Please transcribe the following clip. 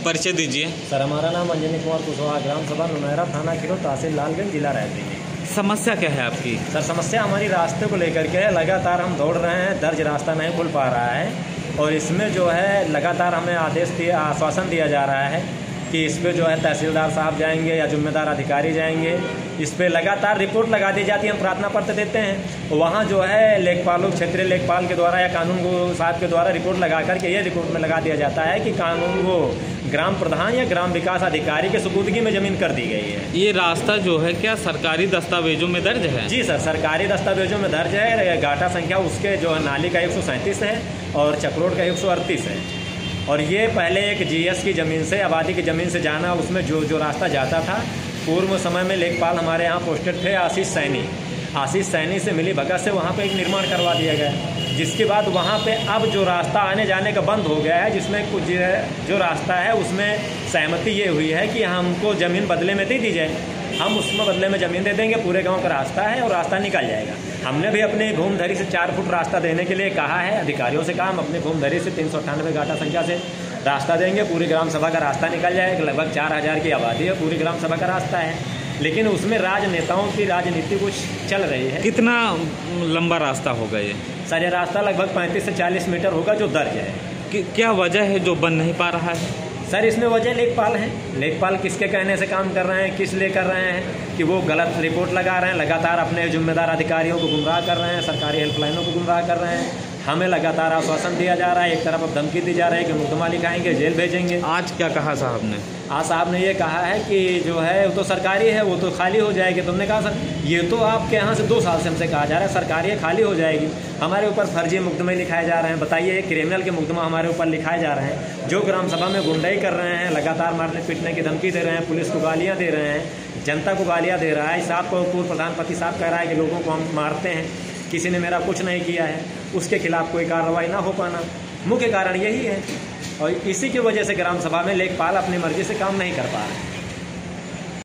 परिचय दीजिए। सर, हमारा नाम अंजनी कुमार कुशवाहा, ग्राम सभा नुनैरा, थाना किलो, तहसील लालगंज, जिला रायबरेली। समस्या क्या है आपकी? सर, समस्या हमारी रास्ते को लेकर के है। लगातार हम दौड़ रहे हैं, दर्ज रास्ता नहीं खुल पा रहा है और इसमें जो है लगातार हमें आश्वासन दिया जा रहा है कि इस पे जो है तहसीलदार साहब जाएंगे या जिम्मेदार अधिकारी जाएंगे। इस पे लगातार रिपोर्ट लगा दी जाती है, हम प्रार्थना पत्र देते हैं। वहाँ जो है लेखपालों, क्षेत्रीय लेखपाल के द्वारा या कानून को साहब के द्वारा रिपोर्ट लगा करके ये रिपोर्ट में लगा दिया जाता है कि कानून वो ग्राम प्रधान या ग्राम विकास अधिकारी के सुपुर्दगी में ज़मीन कर दी गई है। ये रास्ता जो है क्या सरकारी दस्तावेजों में दर्ज है? जी सर, सरकारी दस्तावेजों में दर्ज है। गाटा संख्या उसके जो है नाली का 137 है और चक्रोड का 138 है। और ये पहले एक जीएस की ज़मीन से, आबादी की ज़मीन से जाना, उसमें जो रास्ता जाता था, पूर्व समय में लेखपाल हमारे यहाँ पोस्टेड थे आशीष सैनी से मिली भगत से वहाँ पे एक निर्माण करवा दिया गया, जिसके बाद वहाँ पे अब जो रास्ता आने जाने का बंद हो गया है, जिसमें कुछ जो रास्ता है उसमें सहमति ये हुई है कि हमको ज़मीन बदले में दे दी जाए, हम उसमें बदले में ज़मीन दे देंगे। पूरे गांव का रास्ता है और रास्ता निकल जाएगा। हमने भी अपनी भूमधरी से 4 फुट रास्ता देने के लिए कहा है, अधिकारियों से कहा हम अपनी भूमधरी से 398 गाटा संख्या से रास्ता देंगे, पूरी ग्राम सभा का रास्ता निकल जाएगा। लगभग 4000 की आबादी है, पूरी ग्राम सभा का रास्ता है, लेकिन उसमें राजनेताओं की राजनीति कुछ चल रही है। कितना लंबा रास्ता होगा ये? सर, ये रास्ता लगभग 35 से 40 मीटर होगा जो दर्ज है। क्या वजह है जो बन नहीं पा रहा है? सर, इसमें वजह लेखपाल हैं। लेखपाल किसके कहने से काम कर रहे हैं, किस लिए कर रहे हैं कि वो गलत रिपोर्ट लगा रहे हैं, लगातार अपने जिम्मेदार अधिकारियों को गुमराह कर रहे हैं, सरकारी हेल्पलाइनों को गुमराह कर रहे हैं। हमें लगातार आश्वासन दिया जा रहा है, एक तरफ अब धमकी दी जा रही है कि मुकदमा लिखाएंगे, जेल भेजेंगे। आज क्या कहा साहब ने? आज साहब ने ये कहा है कि जो है वो तो सरकारी है, वो तो खाली हो जाएगी। तुमने कहा सर, ये तो आपके यहाँ से 2 साल से हमसे कहा जा रहा है सरकारी है, खाली हो जाएगी। हमारे ऊपर फर्जी मुकदमे लिखाए जा रहे हैं। बताइए, क्रिमिनल के मुकदमा हमारे ऊपर लिखाए जा रहे हैं, जो ग्राम सभा में गुंडाई कर रहे हैं, लगातार मारने पीटने की धमकी दे रहे हैं, पुलिस को गालियाँ दे रहे हैं, जनता को गालियाँ दे रहा है। साहब को पूर्व प्रधानपति साहब कह रहा है कि लोगों को हम मारते हैं, किसी ने मेरा कुछ नहीं किया है, उसके खिलाफ कोई कार्रवाई ना हो पाना मुख्य कारण यही है। और इसी की वजह से ग्राम सभा में लेखपाल अपनी मर्जी से काम नहीं कर पा रहे हैं।